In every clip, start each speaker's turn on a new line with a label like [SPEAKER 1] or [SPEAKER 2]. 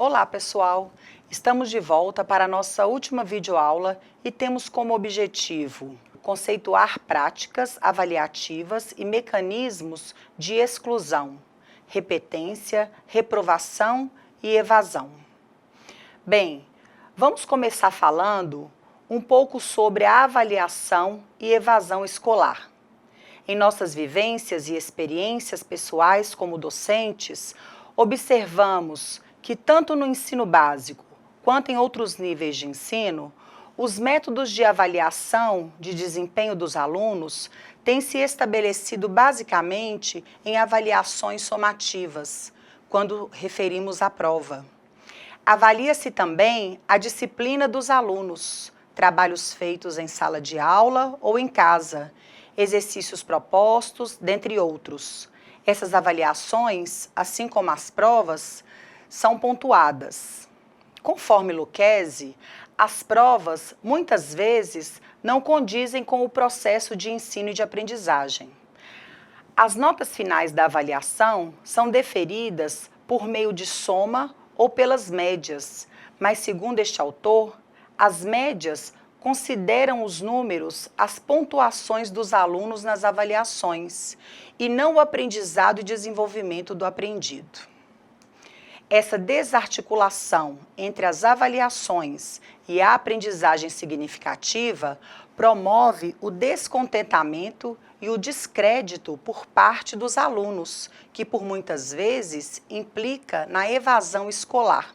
[SPEAKER 1] Olá pessoal, estamos de volta para a nossa última videoaula e temos como objetivo conceituar práticas avaliativas e mecanismos de exclusão, repetência, reprovação e evasão. Bem, vamos começar falando um pouco sobre a avaliação e evasão escolar. Em nossas vivências e experiências pessoais como docentes, observamos que tanto no ensino básico quanto em outros níveis de ensino, os métodos de avaliação de desempenho dos alunos têm se estabelecido basicamente em avaliações somativas, quando referimos à prova. Avalia-se também a disciplina dos alunos, trabalhos feitos em sala de aula ou em casa, exercícios propostos, dentre outros. Essas avaliações, assim como as provas, são pontuadas. Conforme Lucchesi, as provas, muitas vezes, não condizem com o processo de ensino e de aprendizagem. As notas finais da avaliação são deferidas por meio de soma ou pelas médias, mas, segundo este autor, as médias consideram os números as pontuações dos alunos nas avaliações e não o aprendizado e desenvolvimento do aprendido. Essa desarticulação entre as avaliações e a aprendizagem significativa promove o descontentamento e o descrédito por parte dos alunos, que por muitas vezes implica na evasão escolar.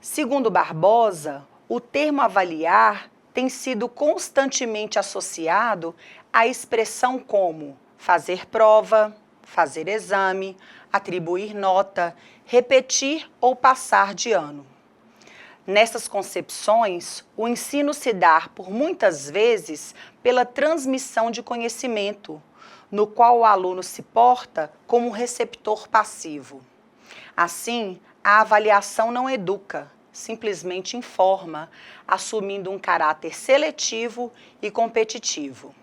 [SPEAKER 1] Segundo Barbosa, o termo avaliar tem sido constantemente associado à expressão como fazer prova, fazer exame, atribuir nota, repetir ou passar de ano. Nessas concepções, o ensino se dá por muitas vezes pela transmissão de conhecimento, no qual o aluno se porta como um receptor passivo. Assim, a avaliação não educa, simplesmente informa, assumindo um caráter seletivo e competitivo.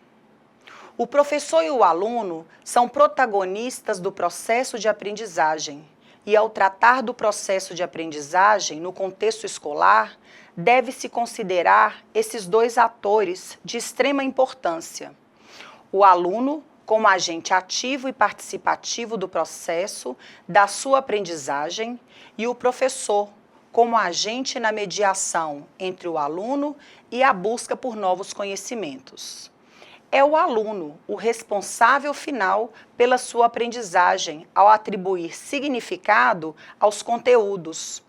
[SPEAKER 1] O professor e o aluno são protagonistas do processo de aprendizagem e, ao tratar do processo de aprendizagem no contexto escolar, deve-se considerar esses dois atores de extrema importância. O aluno como agente ativo e participativo do processo da sua aprendizagem e o professor como agente na mediação entre o aluno e a busca por novos conhecimentos. É o aluno o responsável final pela sua aprendizagem ao atribuir significado aos conteúdos.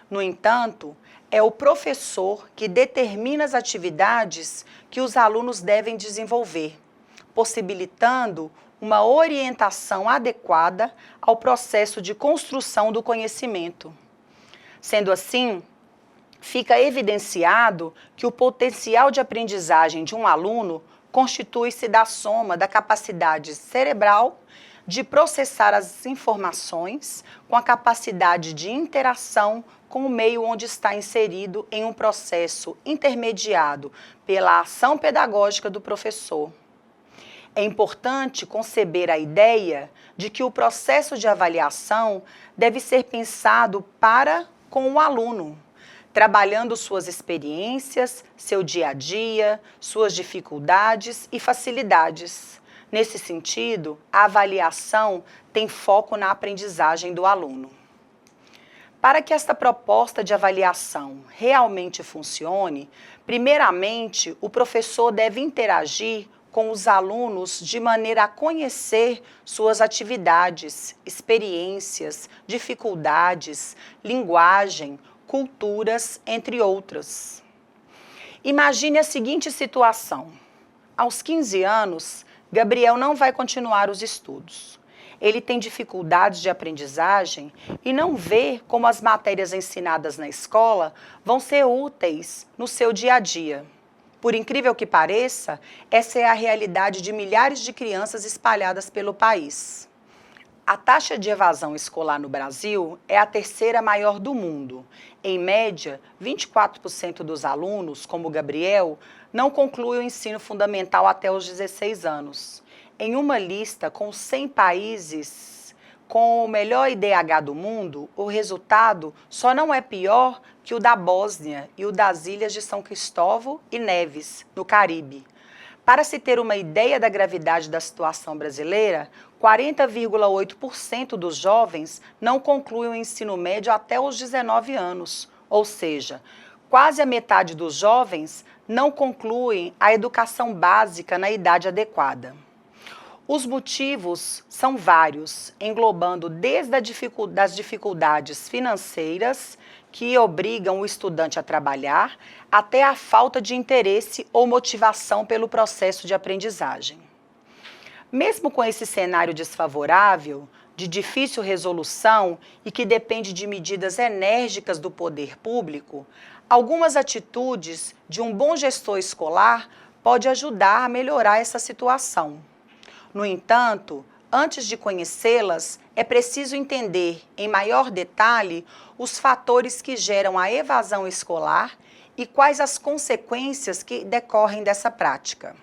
[SPEAKER 1] No entanto, é o professor que determina as atividades que os alunos devem desenvolver, possibilitando uma orientação adequada ao processo de construção do conhecimento. Sendo assim, fica evidenciado que o potencial de aprendizagem de um aluno constitui-se da soma da capacidade cerebral de processar as informações com a capacidade de interação com o meio onde está inserido em um processo intermediado pela ação pedagógica do professor. É importante conceber a ideia de que o processo de avaliação deve ser pensado para com o aluno, trabalhando suas experiências, seu dia a dia, suas dificuldades e facilidades. Nesse sentido, a avaliação tem foco na aprendizagem do aluno. Para que esta proposta de avaliação realmente funcione, primeiramente, o professor deve interagir com os alunos de maneira a conhecer suas atividades, experiências, dificuldades, linguagem, culturas, entre outras. Imagine a seguinte situação. Aos 15 anos, Gabriel não vai continuar os estudos. Ele tem dificuldades de aprendizagem e não vê como as matérias ensinadas na escola vão ser úteis no seu dia a dia. Por incrível que pareça, essa é a realidade de milhares de crianças espalhadas pelo país. A taxa de evasão escolar no Brasil é a terceira maior do mundo. Em média, 24% dos alunos, como Gabriel, não concluem o ensino fundamental até os 16 anos. Em uma lista com 100 países com o melhor IDH do mundo, o resultado só não é pior que o da Bósnia e o das ilhas de São Cristóvão e Neves, no Caribe. Para se ter uma ideia da gravidade da situação brasileira, 40,8% dos jovens não concluem o ensino médio até os 19 anos, ou seja, quase a metade dos jovens não concluem a educação básica na idade adequada. Os motivos são vários, englobando desde as dificuldades financeiras, que obrigam o estudante a trabalhar, até a falta de interesse ou motivação pelo processo de aprendizagem. Mesmo com esse cenário desfavorável, de difícil resolução e que depende de medidas enérgicas do poder público, algumas atitudes de um bom gestor escolar podem ajudar a melhorar essa situação. No entanto, antes de conhecê-las, é preciso entender em maior detalhe os fatores que geram a evasão escolar e quais as consequências que decorrem dessa prática.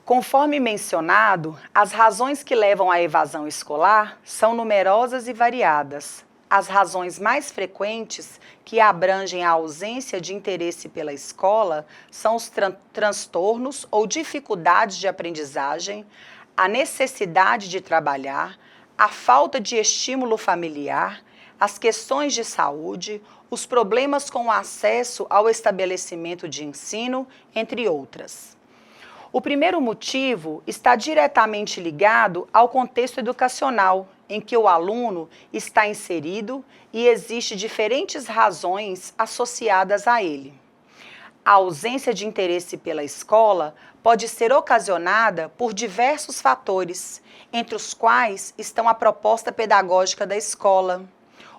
[SPEAKER 1] Conforme mencionado, as razões que levam à evasão escolar são numerosas e variadas. As razões mais frequentes, que abrangem a ausência de interesse pela escola, são os transtornos ou dificuldades de aprendizagem, a necessidade de trabalhar, a falta de estímulo familiar, as questões de saúde, os problemas com o acesso ao estabelecimento de ensino, entre outras. O primeiro motivo está diretamente ligado ao contexto educacional, em que o aluno está inserido e existem diferentes razões associadas a ele. A ausência de interesse pela escola pode ser ocasionada por diversos fatores, entre os quais estão a proposta pedagógica da escola,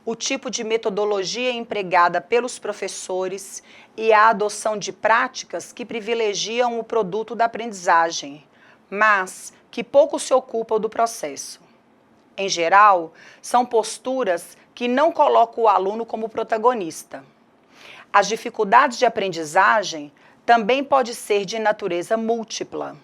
[SPEAKER 1] o tipo de metodologia empregada pelos professores e a adoção de práticas que privilegiam o produto da aprendizagem, mas que pouco se ocupam do processo. Em geral, são posturas que não colocam o aluno como protagonista. As dificuldades de aprendizagem também podem ser de natureza múltipla.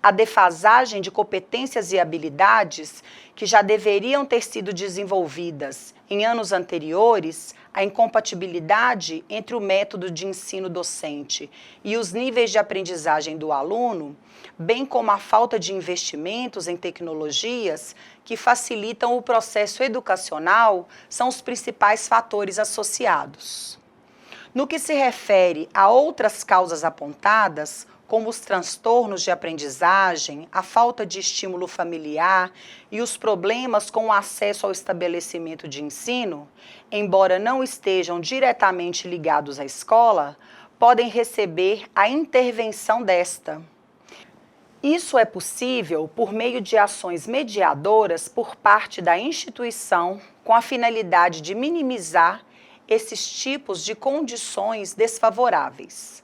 [SPEAKER 1] A defasagem de competências e habilidades que já deveriam ter sido desenvolvidas em anos anteriores, a incompatibilidade entre o método de ensino docente e os níveis de aprendizagem do aluno, bem como a falta de investimentos em tecnologias que facilitam o processo educacional, são os principais fatores associados. No que se refere a outras causas apontadas, como os transtornos de aprendizagem, a falta de estímulo familiar e os problemas com o acesso ao estabelecimento de ensino, embora não estejam diretamente ligados à escola, podem receber a intervenção desta. Isso é possível por meio de ações mediadoras por parte da instituição, com a finalidade de minimizar esses tipos de condições desfavoráveis.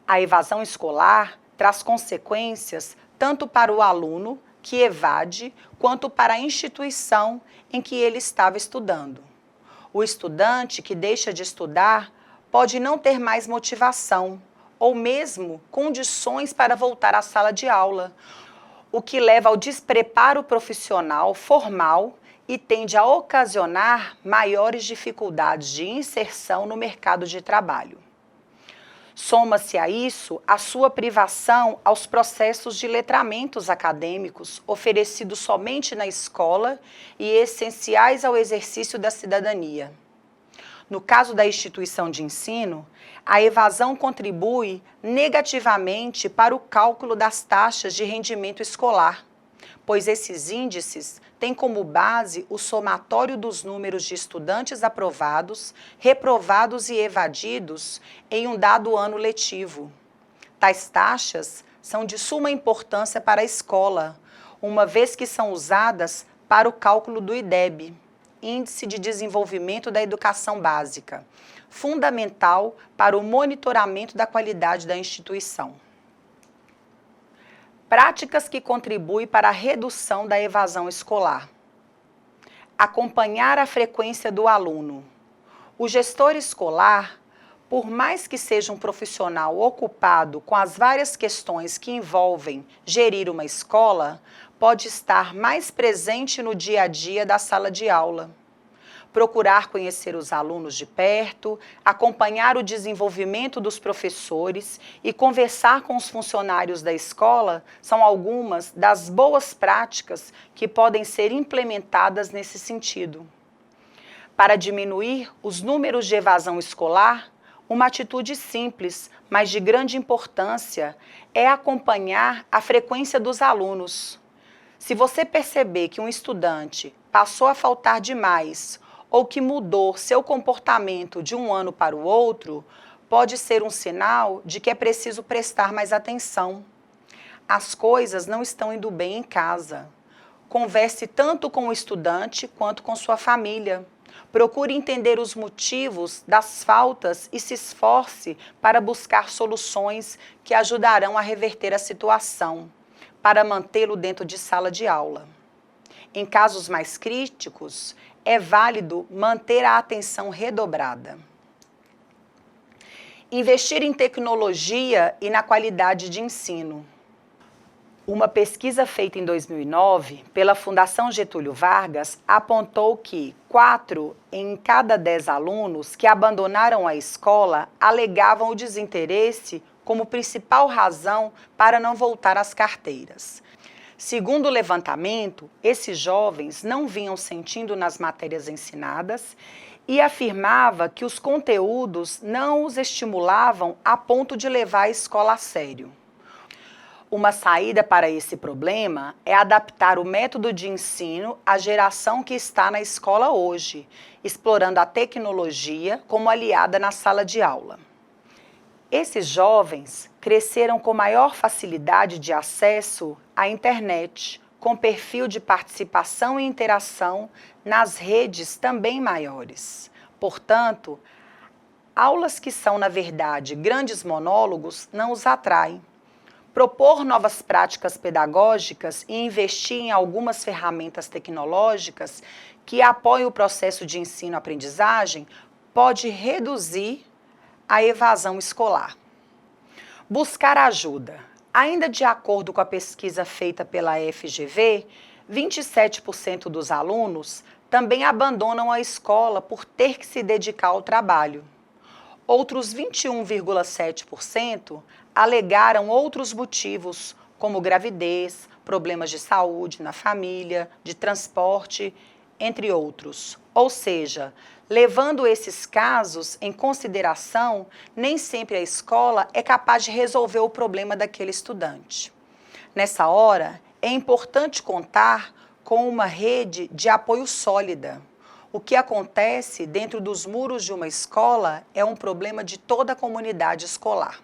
[SPEAKER 1] A evasão escolar traz consequências tanto para o aluno que evade, quanto para a instituição em que ele estava estudando. O estudante que deixa de estudar pode não ter mais motivação, ou mesmo condições para voltar à sala de aula, o que leva ao despreparo profissional formal e tende a ocasionar maiores dificuldades de inserção no mercado de trabalho. Soma-se a isso a sua privação aos processos de letramentos acadêmicos oferecidos somente na escola e essenciais ao exercício da cidadania. No caso da instituição de ensino, a evasão contribui negativamente para o cálculo das taxas de rendimento escolar, pois esses índices têm como base o somatório dos números de estudantes aprovados, reprovados e evadidos em um dado ano letivo. Tais taxas são de suma importância para a escola, uma vez que são usadas para o cálculo do IDEB, Índice de Desenvolvimento da Educação Básica, fundamental para o monitoramento da qualidade da instituição. Práticas que contribuem para a redução da evasão escolar. Acompanhar a frequência do aluno. O gestor escolar, por mais que seja um profissional ocupado com as várias questões que envolvem gerir uma escola, pode estar mais presente no dia a dia da sala de aula. Procurar conhecer os alunos de perto, acompanhar o desenvolvimento dos professores e conversar com os funcionários da escola são algumas das boas práticas que podem ser implementadas nesse sentido. Para diminuir os números de evasão escolar, uma atitude simples, mas de grande importância, é acompanhar a frequência dos alunos. Se você perceber que um estudante passou a faltar demais ou que mudou seu comportamento de um ano para o outro, pode ser um sinal de que é preciso prestar mais atenção. As coisas não estão indo bem em casa. Converse tanto com o estudante quanto com sua família. Procure entender os motivos das faltas e se esforce para buscar soluções que ajudarão a reverter a situação, para mantê-lo dentro de sala de aula. Em casos mais críticos, é válido manter a atenção redobrada. Investir em tecnologia e na qualidade de ensino. Uma pesquisa feita em 2009 pela Fundação Getúlio Vargas apontou que 4 em cada 10 alunos que abandonaram a escola alegavam o desinteresse como principal razão para não voltar às carteiras. Segundo o levantamento, esses jovens não vinham sentindo nas matérias ensinadas e afirmava que os conteúdos não os estimulavam a ponto de levar a escola a sério. Uma saída para esse problema é adaptar o método de ensino à geração que está na escola hoje, explorando a tecnologia como aliada na sala de aula. Esses jovens cresceram com maior facilidade de acesso à internet, com perfil de participação e interação nas redes também maiores. Portanto, aulas que são, na verdade, grandes monólogos não os atraem. Propor novas práticas pedagógicas e investir em algumas ferramentas tecnológicas que apoiem o processo de ensino-aprendizagem pode reduzir a evasão escolar. Buscar ajuda. Ainda de acordo com a pesquisa feita pela FGV, 27% dos alunos também abandonam a escola por ter que se dedicar ao trabalho. Outros 21,7% alegaram outros motivos, como gravidez, problemas de saúde na família, de transporte, entre outros. Ou seja, levando esses casos em consideração, nem sempre a escola é capaz de resolver o problema daquele estudante. Nessa hora, é importante contar com uma rede de apoio sólida. O que acontece dentro dos muros de uma escola é um problema de toda a comunidade escolar.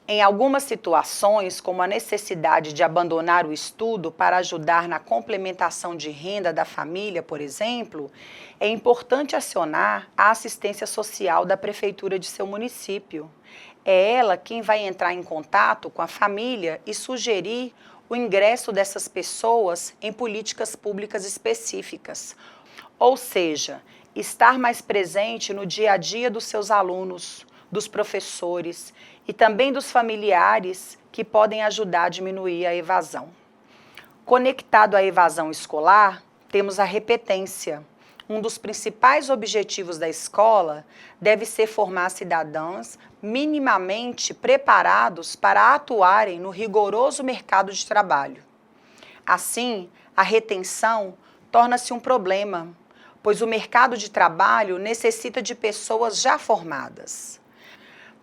[SPEAKER 1] Em algumas situações, como a necessidade de abandonar o estudo para ajudar na complementação de renda da família, por exemplo, é importante acionar a assistência social da prefeitura de seu município. É ela quem vai entrar em contato com a família e sugerir o ingresso dessas pessoas em políticas públicas específicas. Ou seja, estar mais presente no dia a dia dos seus alunos, dos professores e também dos familiares que podem ajudar a diminuir a evasão. Conectado à evasão escolar, temos a repetência. Um dos principais objetivos da escola deve ser formar cidadãos minimamente preparados para atuarem no rigoroso mercado de trabalho. Assim, a retenção torna-se um problema, pois o mercado de trabalho necessita de pessoas já formadas.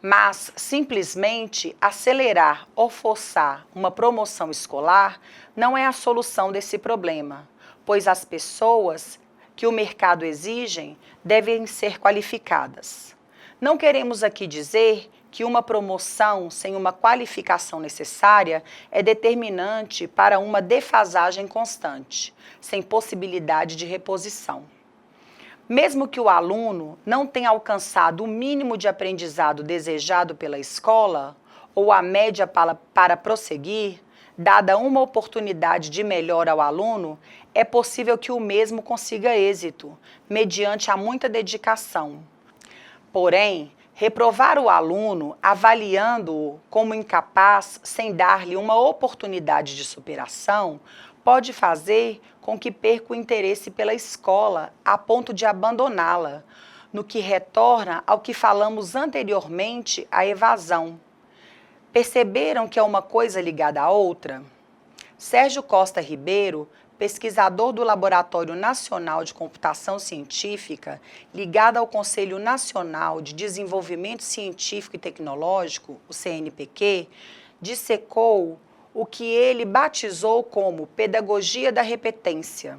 [SPEAKER 1] Mas, simplesmente, acelerar ou forçar uma promoção escolar não é a solução desse problema, pois as pessoas que o mercado exige devem ser qualificadas. Não queremos aqui dizer que uma promoção sem uma qualificação necessária é determinante para uma defasagem constante, sem possibilidade de reposição. Mesmo que o aluno não tenha alcançado o mínimo de aprendizado desejado pela escola, ou a média para prosseguir, dada uma oportunidade de melhora ao aluno, é possível que o mesmo consiga êxito, mediante a muita dedicação. Porém, Reprovar o aluno, avaliando-o como incapaz, sem dar-lhe uma oportunidade de superação, pode fazer com que perca o interesse pela escola a ponto de abandoná-la, no que retorna ao que falamos anteriormente, a evasão. Perceberam que é uma coisa ligada à outra? Sérgio Costa Ribeiro, pesquisador do Laboratório Nacional de Computação Científica, ligado ao Conselho Nacional de Desenvolvimento Científico e Tecnológico, o CNPq, dissecou o que ele batizou como pedagogia da repetência.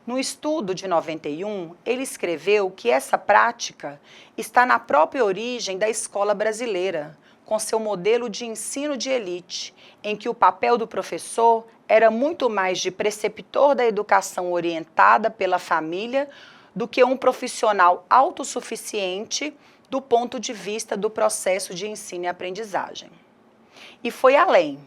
[SPEAKER 1] No estudo de 91, ele escreveu que essa prática está na própria origem da escola brasileira, com seu modelo de ensino de elite, em que o papel do professor era muito mais de preceptor da educação orientada pela família do que um profissional autossuficiente do ponto de vista do processo de ensino e aprendizagem. E foi além.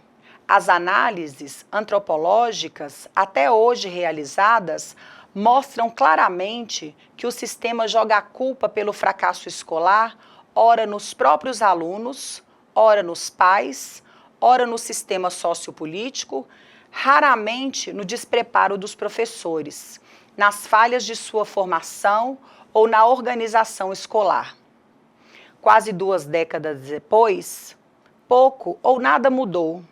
[SPEAKER 1] As análises antropológicas, até hoje realizadas, mostram claramente que o sistema joga a culpa pelo fracasso escolar, ora nos próprios alunos, ora nos pais, ora no sistema sociopolítico, raramente no despreparo dos professores, nas falhas de sua formação ou na organização escolar. Quase 2 décadas depois, pouco ou nada mudou.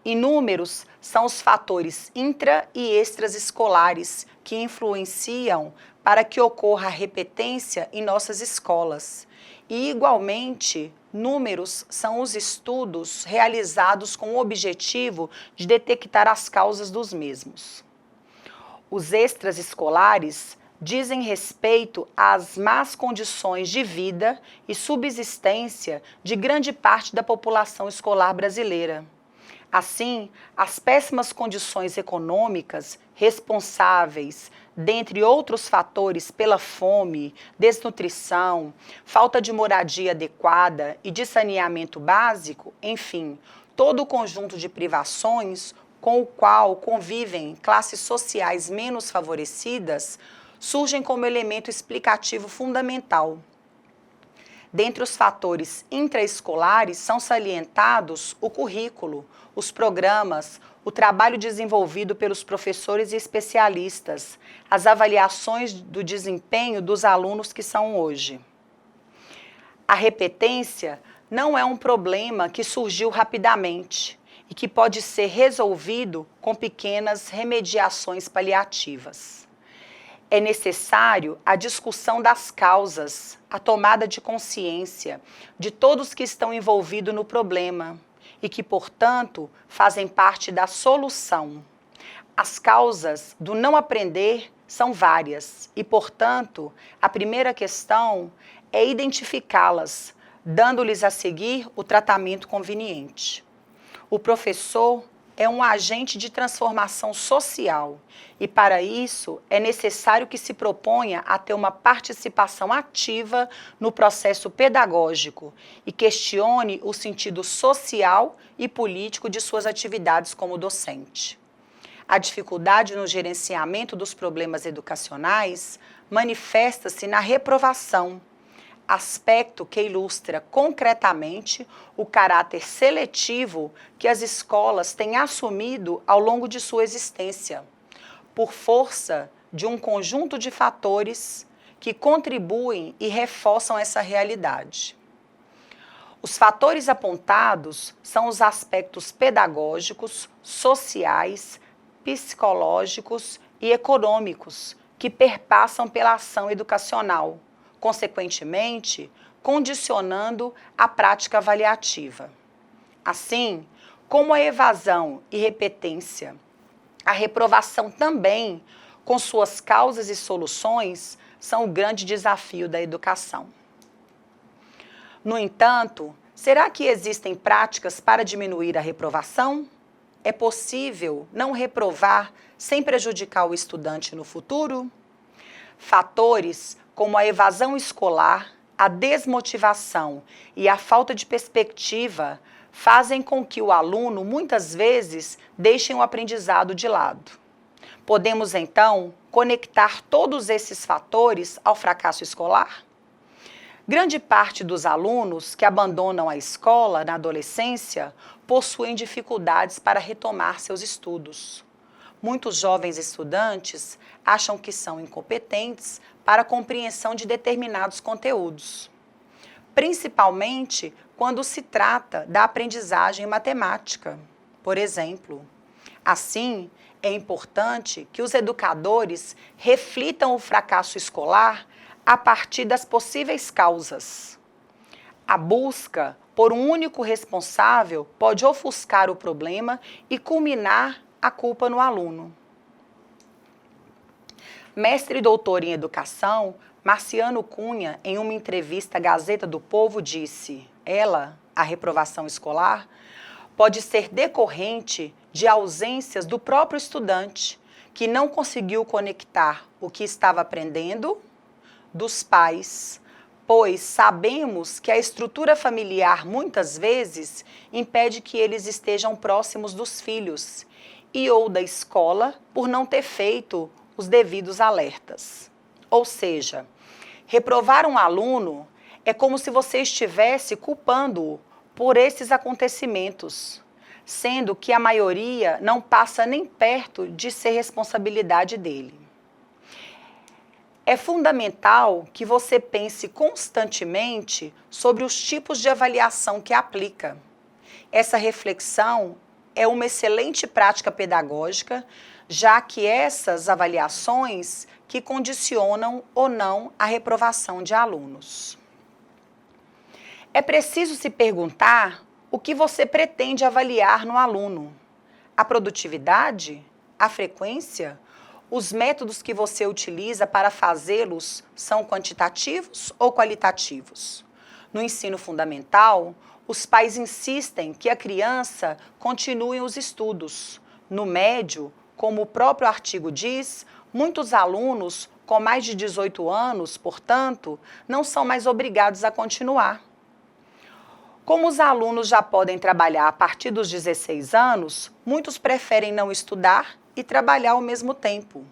[SPEAKER 1] Inúmeros são os fatores intra- e extraescolares que influenciam para que ocorra a repetência em nossas escolas. E, igualmente, números são os estudos realizados com o objetivo de detectar as causas dos mesmos. Os extraescolares dizem respeito às más condições de vida e subsistência de grande parte da população escolar brasileira. Assim, as péssimas condições econômicas responsáveis, dentre outros fatores, pela fome, desnutrição, falta de moradia adequada e de saneamento básico, enfim, todo o conjunto de privações com o qual convivem classes sociais menos favorecidas, surgem como elemento explicativo fundamental. Dentre os fatores intraescolares são salientados o currículo, os programas, o trabalho desenvolvido pelos professores e especialistas, as avaliações do desempenho dos alunos que são hoje. A repetência não é um problema que surgiu rapidamente e que pode ser resolvido com pequenas remediações paliativas. É necessário a discussão das causas, a tomada de consciência de todos que estão envolvidos no problema e que, portanto, fazem parte da solução. As causas do não aprender são várias e, portanto, a primeira questão é identificá-las, dando-lhes a seguir o tratamento conveniente. O professor é um agente de transformação social e, para isso, é necessário que se proponha a ter uma participação ativa no processo pedagógico e questione o sentido social e político de suas atividades como docente. A dificuldade no gerenciamento dos problemas educacionais manifesta-se na reprovação, aspecto que ilustra concretamente o caráter seletivo que as escolas têm assumido ao longo de sua existência, por força de um conjunto de fatores que contribuem e reforçam essa realidade. Os fatores apontados são os aspectos pedagógicos, sociais, psicológicos e econômicos que perpassam pela ação educacional, consequentemente, condicionando a prática avaliativa. Assim, como a evasão e repetência, a reprovação também, com suas causas e soluções, são o grande desafio da educação. No entanto, será que existem práticas para diminuir a reprovação? É possível não reprovar sem prejudicar o estudante no futuro? Fatores como a evasão escolar, a desmotivação e a falta de perspectiva fazem com que o aluno, muitas vezes, deixe o aprendizado de lado. Podemos, então, conectar todos esses fatores ao fracasso escolar? Grande parte dos alunos que abandonam a escola na adolescência possuem dificuldades para retomar seus estudos. Muitos jovens estudantes acham que são incompetentes para a compreensão de determinados conteúdos, principalmente quando se trata da aprendizagem matemática, por exemplo. Assim, é importante que os educadores reflitam o fracasso escolar a partir das possíveis causas. A busca por um único responsável pode ofuscar o problema e culminar a culpa no aluno. Mestre e doutor em educação, Marciano Cunha, em uma entrevista à Gazeta do Povo, disse: a reprovação escolar, pode ser decorrente de ausências do próprio estudante, que não conseguiu conectar o que estava aprendendo, dos pais, pois sabemos que a estrutura familiar muitas vezes impede que eles estejam próximos dos filhos, e ou da escola por não ter feito os devidos alertas. Ou seja, reprovar um aluno é como se você estivesse culpando-o por esses acontecimentos, sendo que a maioria não passa nem perto de ser responsabilidade dele. É fundamental que você pense constantemente sobre os tipos de avaliação que aplica. Essa reflexão é uma excelente prática pedagógica, já que essas avaliações que condicionam ou não a reprovação de alunos. É preciso se perguntar o que você pretende avaliar no aluno: a produtividade, a frequência, os métodos que você utiliza para fazê-los são quantitativos ou qualitativos? No ensino fundamental, os pais insistem que a criança continue os estudos. No médio, como o próprio artigo diz, muitos alunos com mais de 18 anos, portanto, não são mais obrigados a continuar. Como os alunos já podem trabalhar a partir dos 16 anos, muitos preferem não estudar e trabalhar ao mesmo tempo.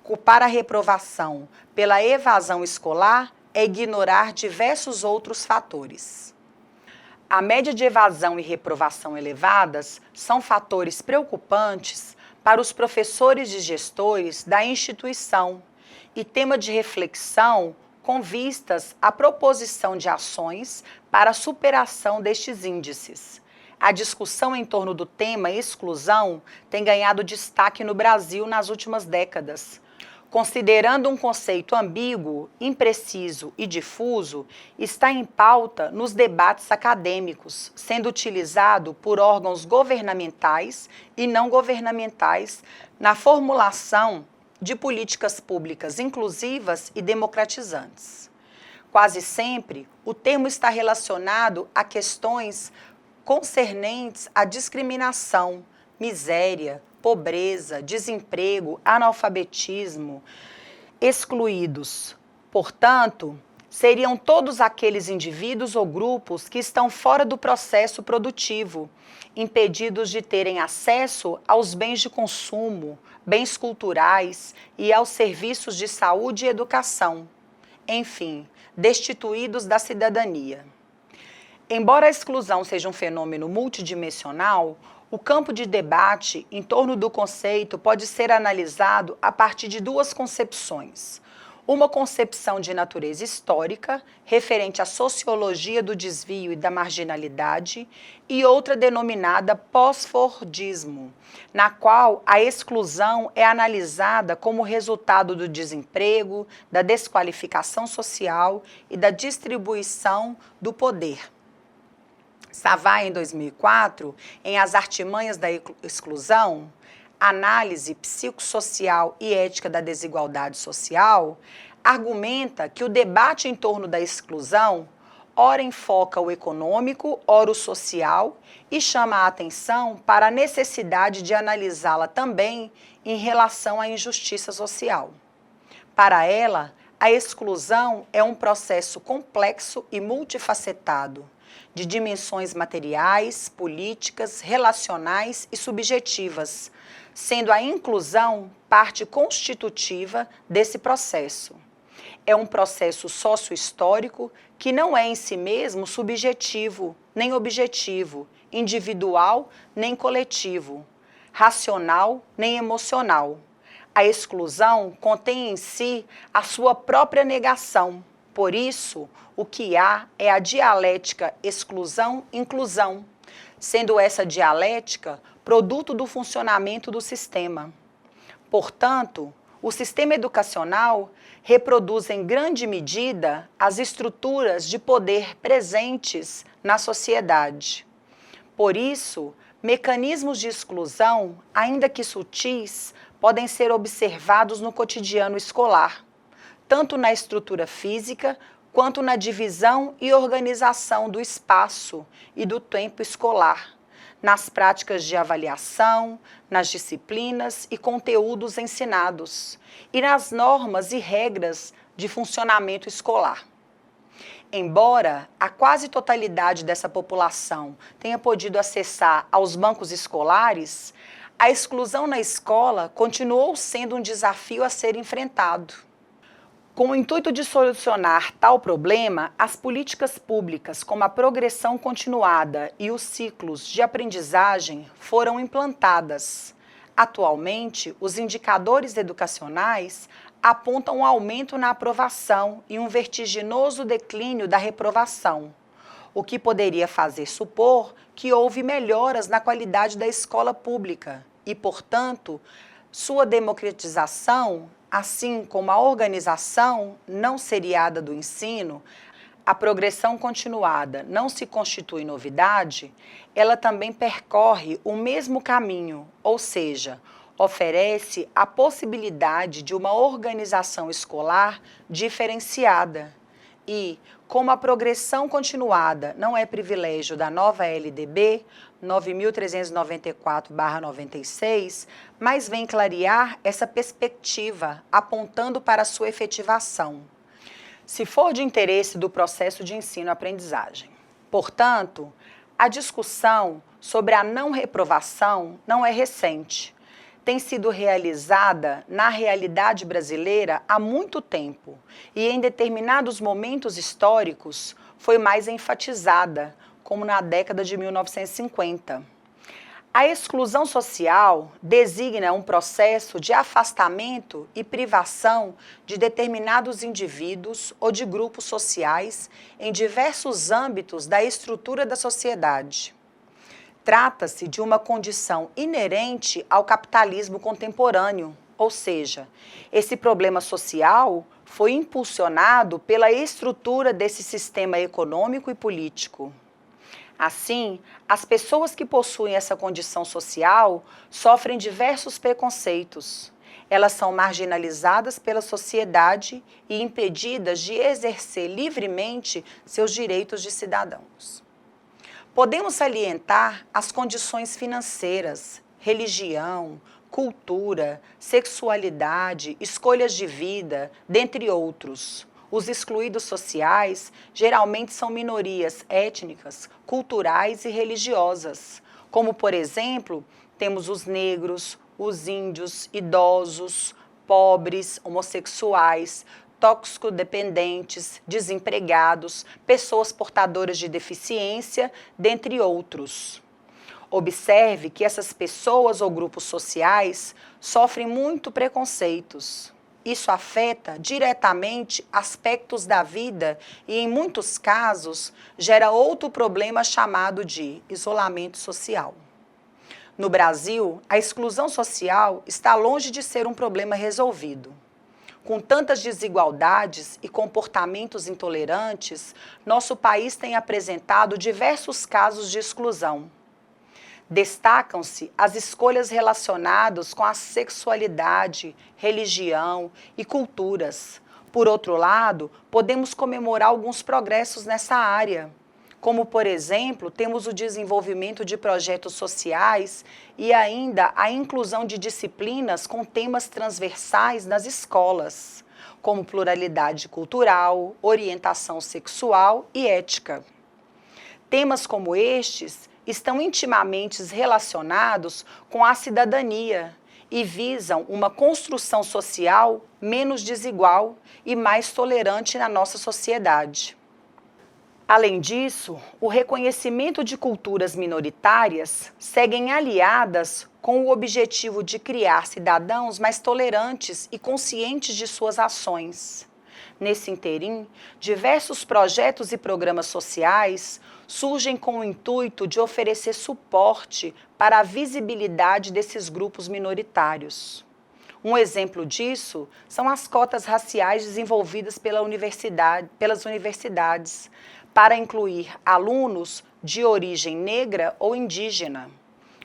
[SPEAKER 1] Culpar a reprovação pela evasão escolar é ignorar diversos outros fatores. A média de evasão e reprovação elevadas são fatores preocupantes para os professores e gestores da instituição e tema de reflexão com vistas à proposição de ações para a superação destes índices. A discussão em torno do tema exclusão tem ganhado destaque no Brasil nas últimas décadas. Considerando um conceito ambíguo, impreciso e difuso, está em pauta nos debates acadêmicos, sendo utilizado por órgãos governamentais e não governamentais na formulação de políticas públicas inclusivas e democratizantes. Quase sempre, o termo está relacionado a questões concernentes à discriminação, miséria, pobreza, desemprego, analfabetismo, excluídos. Portanto, seriam todos aqueles indivíduos ou grupos que estão fora do processo produtivo, impedidos de terem acesso aos bens de consumo, bens culturais e aos serviços de saúde e educação. Enfim, destituídos da cidadania. Embora a exclusão seja um fenômeno multidimensional, o campo de debate em torno do conceito pode ser analisado a partir de duas concepções. Uma concepção de natureza histórica, referente à sociologia do desvio e da marginalidade, e outra denominada pós-fordismo, na qual a exclusão é analisada como resultado do desemprego, da desqualificação social e da distribuição do poder. Savay, em 2004, em As Artimanhas da Exclusão, Análise psicossocial e ética da desigualdade social, argumenta que o debate em torno da exclusão ora enfoca o econômico, ora o social e chama a atenção para a necessidade de analisá-la também em relação à injustiça social. Para ela, a exclusão é um processo complexo e multifacetado, de dimensões materiais, políticas, relacionais e subjetivas, sendo a inclusão parte constitutiva desse processo. É um processo sócio-histórico que não é em si mesmo subjetivo, nem objetivo, individual, nem coletivo, racional, nem emocional. A exclusão contém em si a sua própria negação. Por isso, o que há é a dialética exclusão-inclusão, sendo essa dialética produto do funcionamento do sistema. Portanto, o sistema educacional reproduz em grande medida as estruturas de poder presentes na sociedade. Por isso, mecanismos de exclusão, ainda que sutis, podem ser observados no cotidiano escolar, tanto na estrutura física quanto na divisão e organização do espaço e do tempo escolar, nas práticas de avaliação, nas disciplinas e conteúdos ensinados, e nas normas e regras de funcionamento escolar. Embora a quase totalidade dessa população tenha podido acessar aos bancos escolares, a exclusão na escola continuou sendo um desafio a ser enfrentado. Com o intuito de solucionar tal problema, as políticas públicas, como a progressão continuada e os ciclos de aprendizagem, foram implantadas. Atualmente, os indicadores educacionais apontam um aumento na aprovação e um vertiginoso declínio da reprovação, o que poderia fazer supor que houve melhoras na qualidade da escola pública e, portanto, sua democratização, assim como a organização não seriada do ensino, a progressão continuada não se constitui novidade, ela também percorre o mesmo caminho, ou seja, oferece a possibilidade de uma organização escolar diferenciada. E, como a progressão continuada não é privilégio da nova LDB 9.394/96, mas vem clarear essa perspectiva, apontando para sua efetivação, se for de interesse do processo de ensino-aprendizagem. Portanto, a discussão sobre a não reprovação não é recente. Tem sido realizada na realidade brasileira há muito tempo e em determinados momentos históricos foi mais enfatizada, como na década de 1950. A exclusão social designa um processo de afastamento e privação de determinados indivíduos ou de grupos sociais em diversos âmbitos da estrutura da sociedade. Trata-se de uma condição inerente ao capitalismo contemporâneo, ou seja, esse problema social foi impulsionado pela estrutura desse sistema econômico e político. Assim, as pessoas que possuem essa condição social sofrem diversos preconceitos. Elas são marginalizadas pela sociedade e impedidas de exercer livremente seus direitos de cidadãos. Podemos salientar as condições financeiras, religião, cultura, sexualidade, escolhas de vida, dentre outros. Os excluídos sociais geralmente são minorias étnicas, culturais e religiosas, como, por exemplo, temos os negros, os índios, idosos, pobres, homossexuais, toxicodependentes, desempregados, pessoas portadoras de deficiência, dentre outros. Observe que essas pessoas ou grupos sociais sofrem muito preconceitos. Isso afeta diretamente aspectos da vida e, em muitos casos, gera outro problema chamado de isolamento social. No Brasil, a exclusão social está longe de ser um problema resolvido. Com tantas desigualdades e comportamentos intolerantes, nosso país tem apresentado diversos casos de exclusão. Destacam-se as escolhas relacionadas com a sexualidade, religião e culturas. Por outro lado, podemos comemorar alguns progressos nessa área, como, por exemplo, temos o desenvolvimento de projetos sociais e ainda a inclusão de disciplinas com temas transversais nas escolas, como pluralidade cultural, orientação sexual e ética. Temas como estes estão intimamente relacionados com a cidadania e visam uma construção social menos desigual e mais tolerante na nossa sociedade. Além disso, o reconhecimento de culturas minoritárias seguem aliadas com o objetivo de criar cidadãos mais tolerantes e conscientes de suas ações. Nesse interim, diversos projetos e programas sociais surgem com o intuito de oferecer suporte para a visibilidade desses grupos minoritários. Um exemplo disso são as cotas raciais desenvolvidas pelas universidades para incluir alunos de origem negra ou indígena.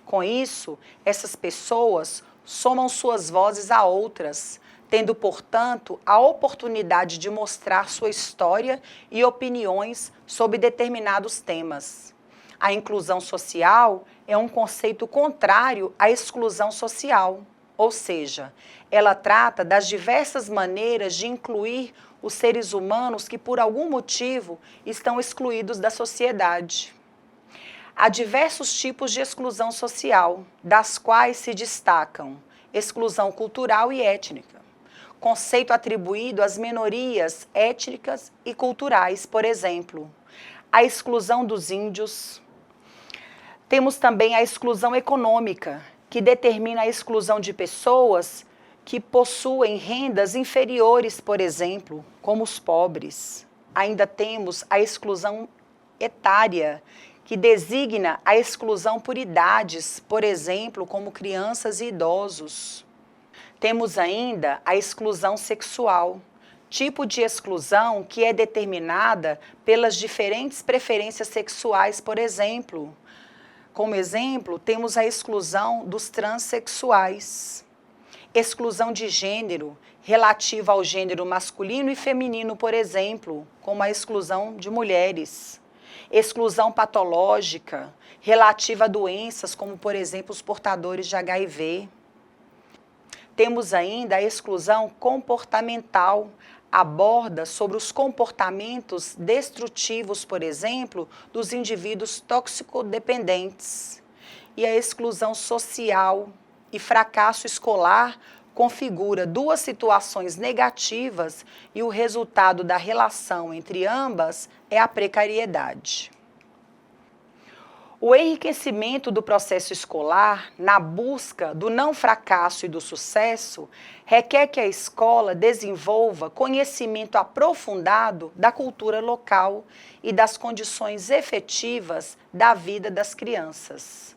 [SPEAKER 1] Com isso, essas pessoas somam suas vozes a outras, tendo, portanto, a oportunidade de mostrar sua história e opiniões sobre determinados temas. A inclusão social é um conceito contrário à exclusão social, ou seja, ela trata das diversas maneiras de incluir os seres humanos que, por algum motivo, estão excluídos da sociedade. Há diversos tipos de exclusão social, das quais se destacam exclusão cultural e étnica, conceito atribuído às minorias étnicas e culturais, por exemplo, a exclusão dos índios. Temos também a exclusão econômica, que determina a exclusão de pessoas que possuem rendas inferiores, por exemplo, como os pobres. Ainda temos a exclusão etária, que designa a exclusão por idades, por exemplo, como crianças e idosos. Temos ainda a exclusão sexual, tipo de exclusão que é determinada pelas diferentes preferências sexuais, por exemplo. Como exemplo, temos a exclusão dos transexuais. Exclusão de gênero, relativa ao gênero masculino e feminino, por exemplo, como a exclusão de mulheres. Exclusão patológica, relativa a doenças como, por exemplo, os portadores de HIV. Temos ainda a exclusão comportamental, aborda sobre os comportamentos destrutivos, por exemplo, dos indivíduos toxicodependentes. E a exclusão social e fracasso escolar configura duas situações negativas e o resultado da relação entre ambas é a precariedade. O enriquecimento do processo escolar, na busca do não fracasso e do sucesso, requer que a escola desenvolva conhecimento aprofundado da cultura local e das condições efetivas da vida das crianças.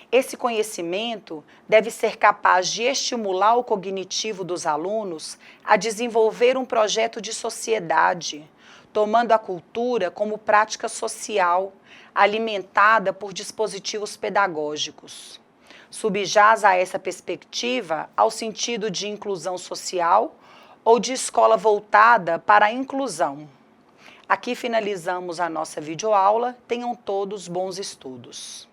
[SPEAKER 1] Esse conhecimento deve ser capaz de estimular o cognitivo dos alunos a desenvolver um projeto de sociedade, tomando a cultura como prática social, alimentada por dispositivos pedagógicos. Subjaz a essa perspectiva ao sentido de inclusão social ou de escola voltada para a inclusão. Aqui finalizamos a nossa videoaula. Tenham todos bons estudos.